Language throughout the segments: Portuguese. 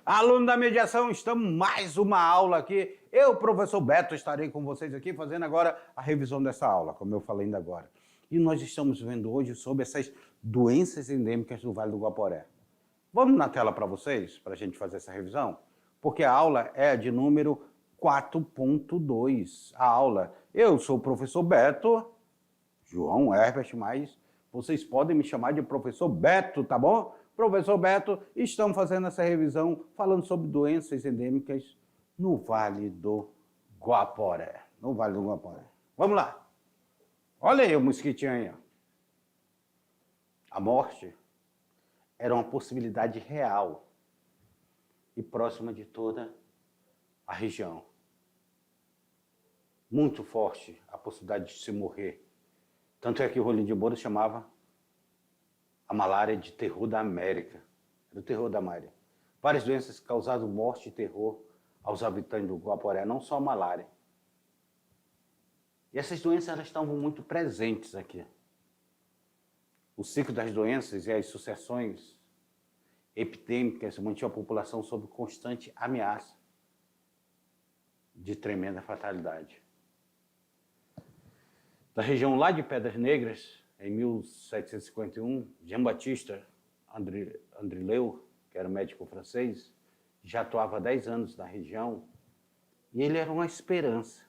Aluno da mediação, estamos mais uma aula aqui. Eu, professor Beto, estarei com vocês aqui fazendo agora a revisão dessa aula, como eu falei ainda agora. E nós estamos vendo hoje sobre essas doenças endêmicas do Vale do Guaporé. Vamos na tela para vocês, para a gente fazer essa revisão? Porque a aula é de número 4.2. A aula, eu sou o professor Beto, João Herbert, mas vocês podem me chamar de professor Beto, tá bom? Professor Beto, estamos fazendo essa revisão falando sobre doenças endêmicas no Vale do Guaporé. No Vale do Guaporé. Vamos lá. Olha aí o mosquitinho aí. Ó. A morte era uma possibilidade real e próxima de toda a região. Muito forte a possibilidade de se morrer. Tanto é que o Rolim de Moura chamava a malária de terror da América. Era o terror da América. Várias doenças causaram morte e terror aos habitantes do Guaporé, não só a malária. E essas doenças elas estavam muito presentes aqui. O ciclo das doenças e as sucessões epidêmicas mantinham a população sob constante ameaça de tremenda fatalidade. Da região lá de Pedras Negras, em 1751, Jean-Baptiste Andrileu, que era um médico francês, já atuava há 10 anos na região, e ele era uma esperança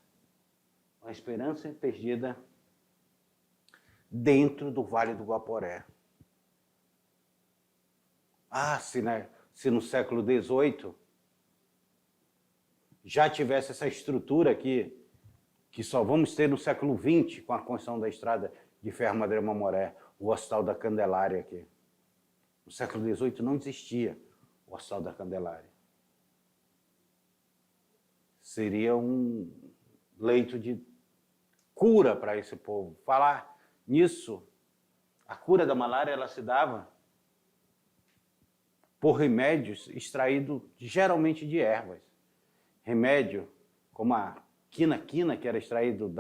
perdida dentro do Vale do Guaporé. Se no século XVIII já tivesse essa estrutura aqui, que só vamos ter no século XX, com a construção da estrada de ferro Madeira Mamoré, o Hospital da Candelária aqui. No século XVIII não existia o Hospital da Candelária. Seria um leito de cura para esse povo. Falar nisso, a cura da malária ela se dava por remédios extraídos geralmente de ervas. Remédio como a quina, que era extraído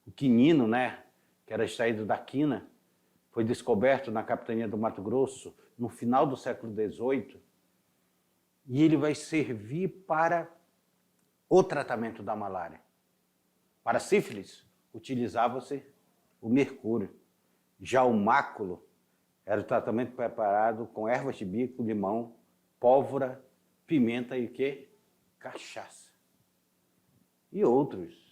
o quinino, né? Que era extraído da quina, foi descoberto na capitania do Mato Grosso no final do século XVIII, e ele vai servir para o tratamento da malária. Para sífilis, utilizava-se o mercúrio. Já o máculo era o tratamento preparado com ervas de bico, limão, pólvora, pimenta e o quê? Cachaça. E outros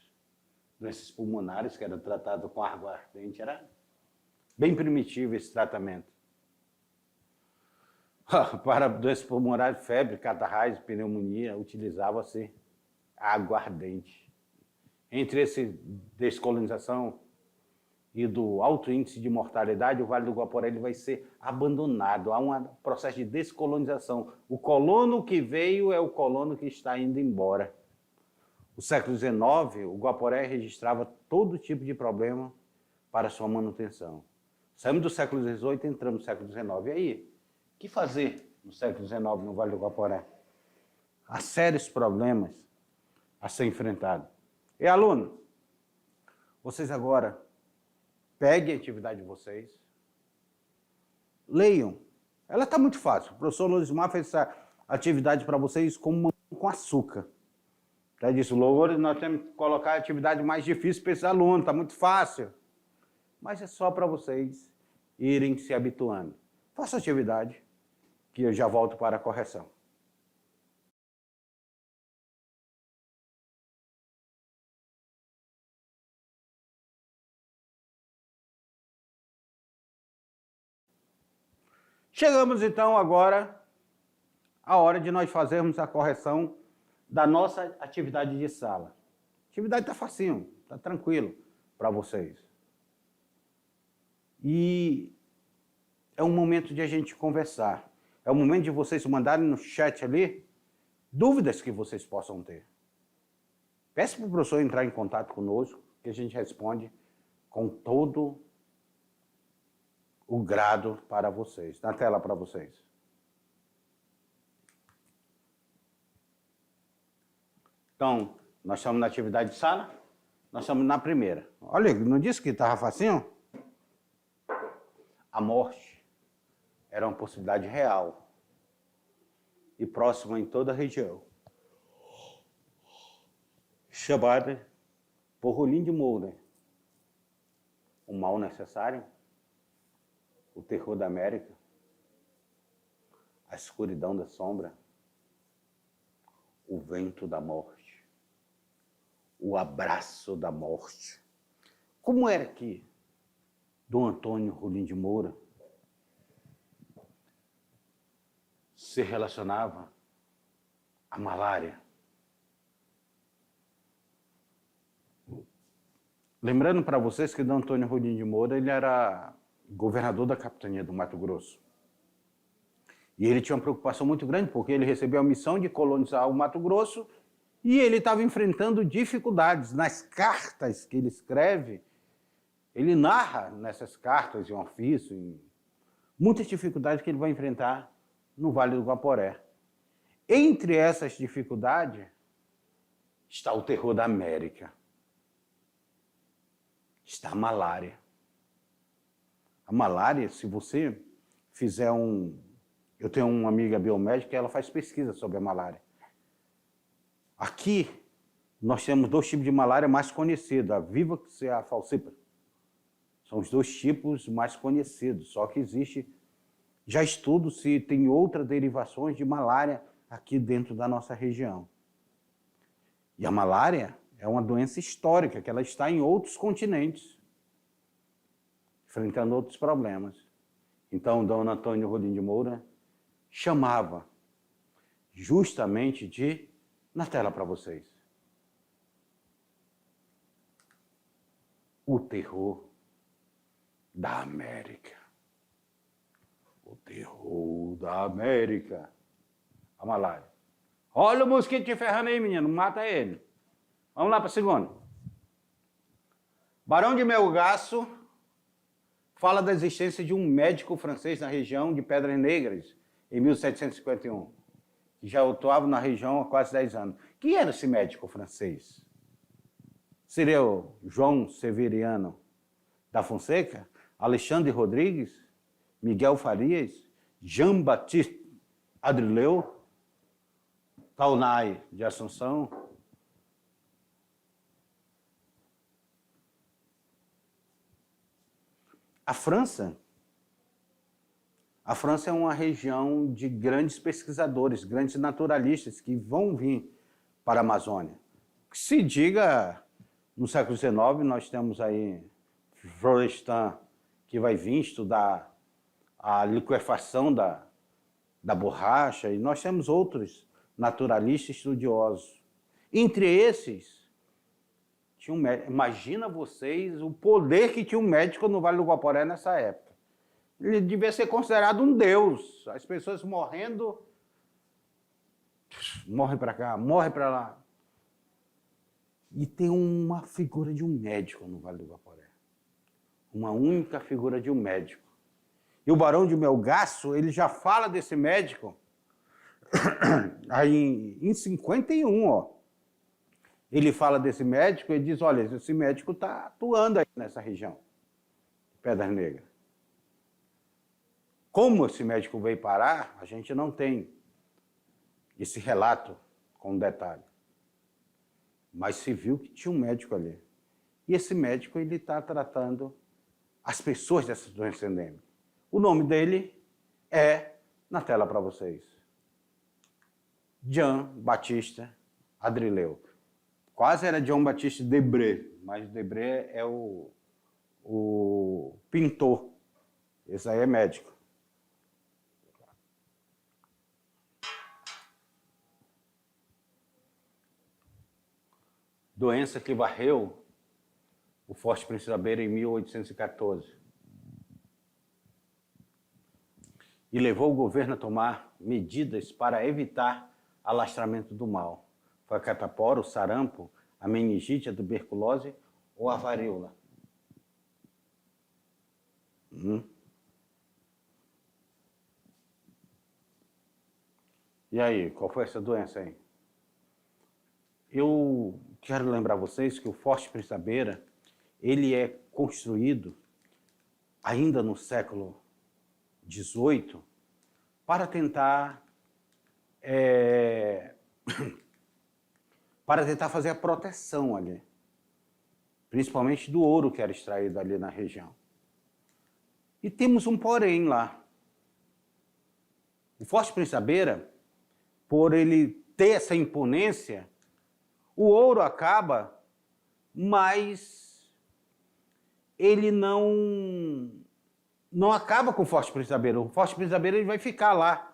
doenças pulmonares, que era tratado com água ardente, era bem primitivo esse tratamento. Para doenças pulmonares, febre, catarrais, pneumonia, utilizava-se água ardente. Entre essa descolonização e do alto índice de mortalidade, o Vale do Guaporé ele vai ser abandonado. Há um processo de descolonização. O colono que veio é o colono que está indo embora. No século XIX, o Guaporé registrava todo tipo de problema para sua manutenção. Saímos do século XVIII e entramos no século XIX. E aí, o que fazer no século XIX no Vale do Guaporé? Há sérios problemas a ser enfrentados. E aluno, vocês agora peguem a atividade de vocês, leiam. Ela está muito fácil. O professor Lorismar fez essa atividade para vocês com açúcar. Já disse, Loures, nós temos que colocar a atividade mais difícil para esse aluno, está muito fácil. Mas é só para vocês irem se habituando. Faça a atividade, que eu já volto para a correção. Chegamos então agora à hora de nós fazermos a correção da nossa atividade de sala. A atividade está facinho, está tranquilo para vocês. E é um momento de a gente conversar. É o momento de vocês mandarem no chat ali dúvidas que vocês possam ter. Peça para o professor entrar em contato conosco, que a gente responde com todo o grado para vocês. Na tela para vocês. Então, nós estamos na atividade de sala, nós estamos na primeira. Olha, não disse que estava facinho? A morte era uma possibilidade real e próxima em toda a região, chamada por Rolim de Moura, o mal necessário, o terror da América, a escuridão da sombra, o vento da morte, o abraço da morte. Como era que Dom Antônio Rolim de Moura se relacionava à malária? Lembrando para vocês que Dom Antônio Rolim de Moura ele era governador da capitania do Mato Grosso. E ele tinha uma preocupação muito grande, porque ele recebeu a missão de colonizar o Mato Grosso e ele estava enfrentando dificuldades. Nas cartas que ele escreve, ele narra nessas cartas, em ofício, muitas dificuldades que ele vai enfrentar no Vale do Guaporé. Entre essas dificuldades está o terror da América. Está a malária. A malária, se você fizer Eu tenho uma amiga biomédica e ela faz pesquisa sobre a malária. Aqui, nós temos 2 tipos de malária mais conhecidos, a vivax e a falciparum. São os 2 tipos mais conhecidos, só que existe já estudo se tem outras derivações de malária aqui dentro da nossa região. E a malária é uma doença histórica, que ela está em outros continentes, enfrentando outros problemas. Então, Dom Antônio Rolim de Moura chamava justamente de, na tela para vocês, o terror da América. O terror da América. A malária. Olha o mosquito te ferrando aí, menino, mata ele. Vamos lá para a segunda. Barão de Melgaço fala da existência de um médico francês na região de Pedras Negras, em 1751, que já atuava na região há quase 10 anos. Quem era esse médico francês? Seria o João Severiano da Fonseca, Alexandre Rodrigues, Miguel Farias, Jean-Baptiste Adrileu, Taunay de Assunção? A França é uma região de grandes pesquisadores, grandes naturalistas que vão vir para a Amazônia. Que se diga, no século XIX, nós temos aí Florestan, que vai vir estudar a liquefação da borracha, e nós temos outros naturalistas estudiosos. Entre esses, tinha um médico. Imagina vocês o poder que tinha um médico no Vale do Guaporé nessa época. Ele devia ser considerado um deus. As pessoas morrendo, morre para cá, morre para lá. E tem uma figura de um médico no Vale do Guaporé. Uma única figura de um médico. E o Barão de Melgaço, ele já fala desse médico aí em 51, ó. Ele fala desse médico e diz, olha, esse médico está atuando aí nessa região, Pedras Negras. Como esse médico veio parar, a gente não tem esse relato com detalhe. Mas se viu que tinha um médico ali. E esse médico ele está tratando as pessoas dessa doença endêmica. O nome dele é na tela para vocês. Jean-Baptiste Adrileu. Quase era Jean-Baptiste Debré, mas Debré é o pintor. Esse aí é médico. Doença que varreu o Forte Príncipe da Beira em 1814 e levou o governo a tomar medidas para evitar alastramento do mal. Foi a catapora, o sarampo, a meningite, a tuberculose ou a varíola. E aí, qual foi essa doença aí? Eu quero lembrar vocês que o Forte Príncipe da Beira, ele é construído ainda no século XVIII para tentar para tentar fazer a proteção ali, principalmente do ouro que era extraído ali na região. E temos um porém lá. O Forte Príncipe da Beira, por ele ter essa imponência, o ouro acaba, mas ele não acaba com o Forte Príncipe da Beira. O Forte Príncipe da Beira ele vai ficar lá.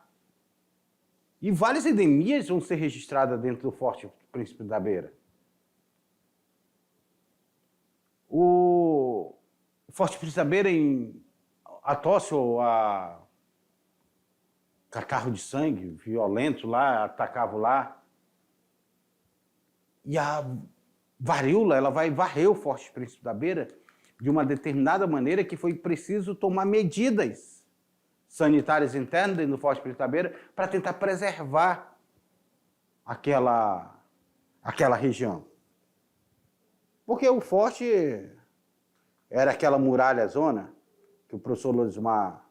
E várias endemias vão ser registradas dentro do Forte Príncipe da Beira. O Forte Príncipe da Beira, a tosse ou a catarro de sangue violento lá, atacava lá. E a varíola, ela vai varrer o Forte Príncipe da Beira de uma determinada maneira que foi preciso tomar medidas sanitárias internas dentro do Forte Príncipe da Beira para tentar preservar aquela região. Porque o forte era aquela muralha zona que o professor Lodismar,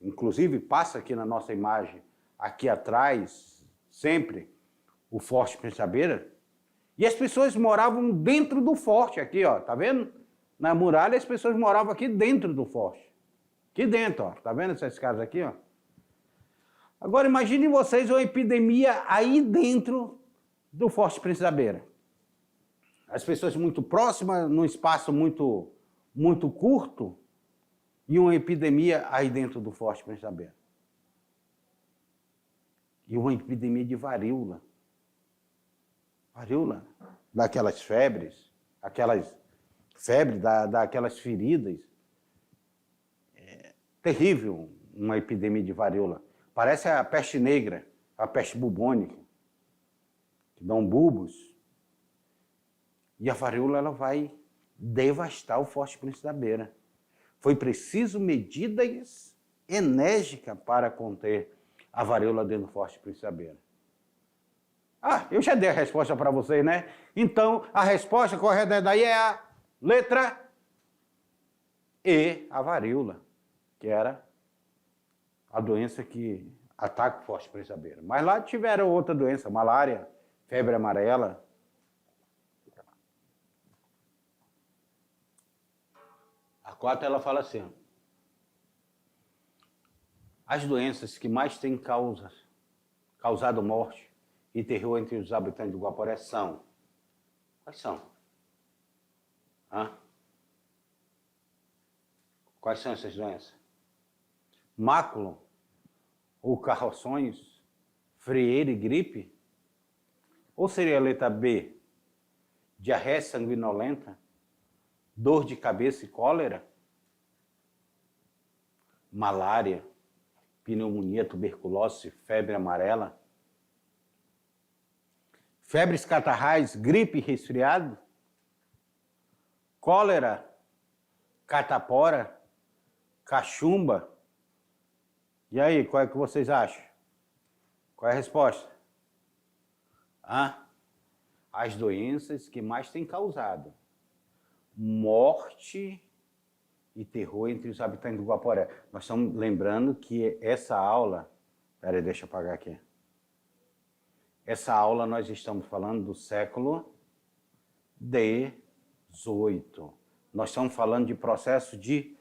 inclusive, passa aqui na nossa imagem, aqui atrás, sempre, o Forte Príncipe da Beira. E as pessoas moravam dentro do forte aqui, ó, tá vendo? Na muralha as pessoas moravam aqui dentro do forte. Aqui dentro, ó, tá vendo essas casas aqui, ó? Agora imaginem vocês uma epidemia aí dentro do Forte Príncipe da Beira. As pessoas muito próximas, num espaço muito curto, e uma epidemia aí dentro do Forte Príncipe da Beira. E uma epidemia de varíola. Varíola, daquelas febres, daquelas feridas. É terrível uma epidemia de varíola. Parece a peste negra, a peste bubônica, que dão bulbos. E a varíola ela vai devastar o Forte Príncipe da Beira. Foi preciso medidas enérgicas para conter a varíola dentro do Forte Príncipe da Beira. Ah, eu já dei a resposta para vocês, né? Então, a resposta correta daí é a letra E, a varíola, que era a doença que ataca o Forte Príncipe da Beira. Mas lá tiveram outra doença, malária, febre amarela. A 4 ela fala assim: as doenças que mais têm causado morte e terror entre os habitantes do Guaporé são. Quais são? Hã? Quais são essas doenças? Máculo ou carroções, frieira e gripe? Ou seria a letra B? Diarreia sanguinolenta, dor de cabeça e cólera? Malária, pneumonia, tuberculose, febre amarela? Febres catarrais, gripe e resfriado? Cólera, catapora, cachumba? E aí, qual é que vocês acham? Qual é a resposta? As doenças que mais têm causado morte e terror entre os habitantes do Guaporé. Nós estamos lembrando que essa aula... Peraí, deixa eu apagar aqui. Essa aula nós estamos falando do século XVIII. Nós estamos falando de processo de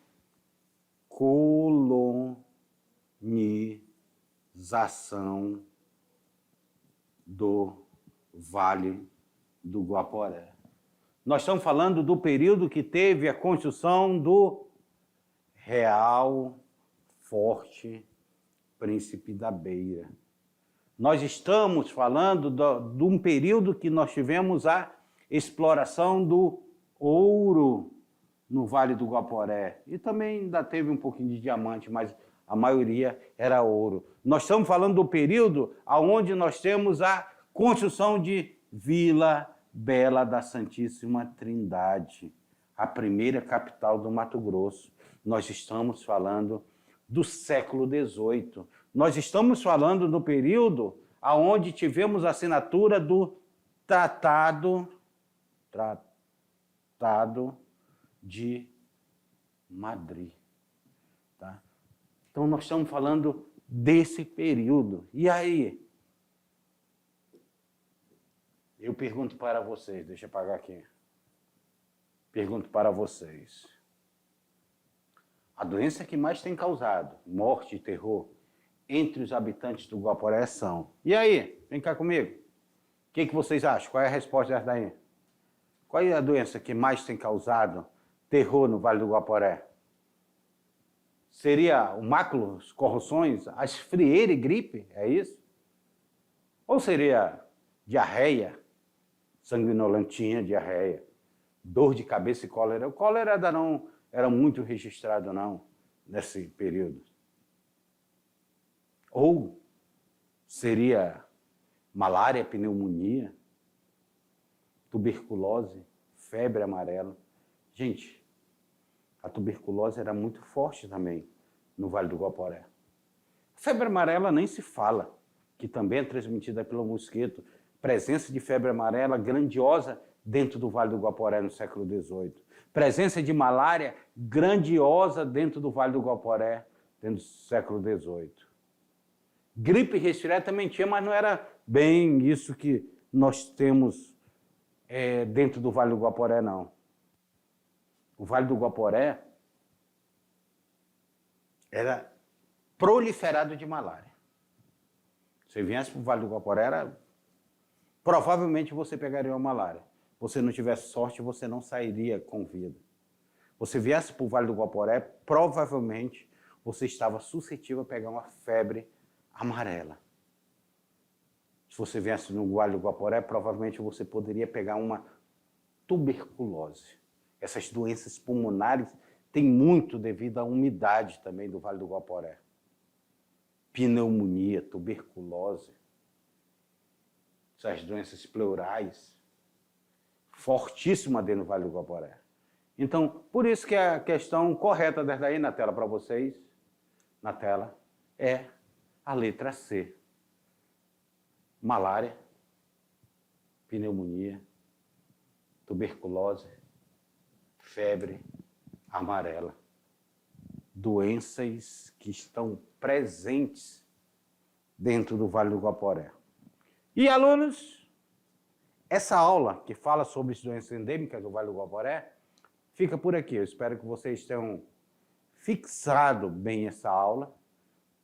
colonização do Vale do Guaporé. Nós estamos falando do período que teve a construção do Real Forte Príncipe da Beira. Nós estamos falando de um período que nós tivemos a exploração do ouro no Vale do Guaporé. E também ainda teve um pouquinho de diamante, mas a maioria era ouro. Nós estamos falando do período onde nós temos a construção de Vila Bela da Santíssima Trindade, a primeira capital do Mato Grosso. Nós estamos falando do século XVIII. Nós estamos falando do período onde tivemos a assinatura do Tratado de Madrid. Tá? Então, nós estamos falando desse período. E aí? Eu pergunto para vocês, deixa eu apagar aqui. Pergunto para vocês. A doença que mais tem causado morte e terror entre os habitantes do Guaporé são. E aí? Vem cá comigo. O que vocês acham? Qual é a resposta dessa daí? Qual é a doença que mais tem causado terror no Vale do Guaporé? Seria o máculos, corrosões, as frieiras e gripe? É isso? Ou seria diarreia, sanguinolentinha, diarreia, dor de cabeça e cólera? O cólera não era muito registrado, não, nesse período. Ou seria malária, pneumonia, tuberculose, febre amarela. Gente, a tuberculose era muito forte também no Vale do Guaporé. Febre amarela nem se fala, que também é transmitida pelo mosquito. Presença de febre amarela grandiosa dentro do Vale do Guaporé no século XVIII. Presença de malária grandiosa dentro do Vale do Guaporé dentro do século XVIII. Gripe e resfriado também tinha, mas não era bem isso que nós temos dentro do Vale do Guaporé, não. O Vale do Guaporé era proliferado de malária. Se viesse para o Vale do Guaporé, provavelmente você pegaria uma malária. Se você não tivesse sorte, você não sairia com vida. Você viesse para o Vale do Guaporé, provavelmente você estava suscetível a pegar uma febre amarela. Se você viesse no Vale do Guaporé, provavelmente você poderia pegar uma tuberculose. Essas doenças pulmonares têm muito devido à umidade também do Vale do Guaporé. Pneumonia, tuberculose, essas doenças pleurais, fortíssima dentro do Vale do Guaporé. Então, por isso que a questão correta dessa aí na tela para vocês, na tela, é a letra C. Malária, pneumonia, tuberculose, febre amarela. Doenças que estão presentes dentro do Vale do Guaporé. E alunos, essa aula que fala sobre as doenças endêmicas do Vale do Guaporé fica por aqui. Eu espero que vocês tenham fixado bem essa aula,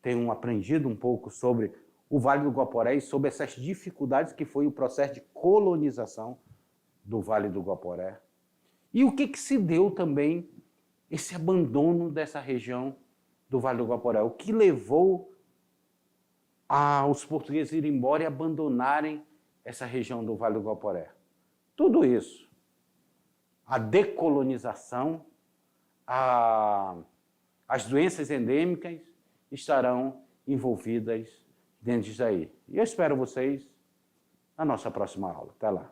tenham aprendido um pouco sobre o Vale do Guaporé e sobre essas dificuldades que foi o processo de colonização do Vale do Guaporé. E o que se deu também esse abandono dessa região do Vale do Guaporé? O que levou os portugueses a irem embora e abandonarem essa região do Vale do Guaporé? Tudo isso, a decolonização, as doenças endêmicas estarão envolvidas dentro disso aí. E eu espero vocês na nossa próxima aula. Até lá.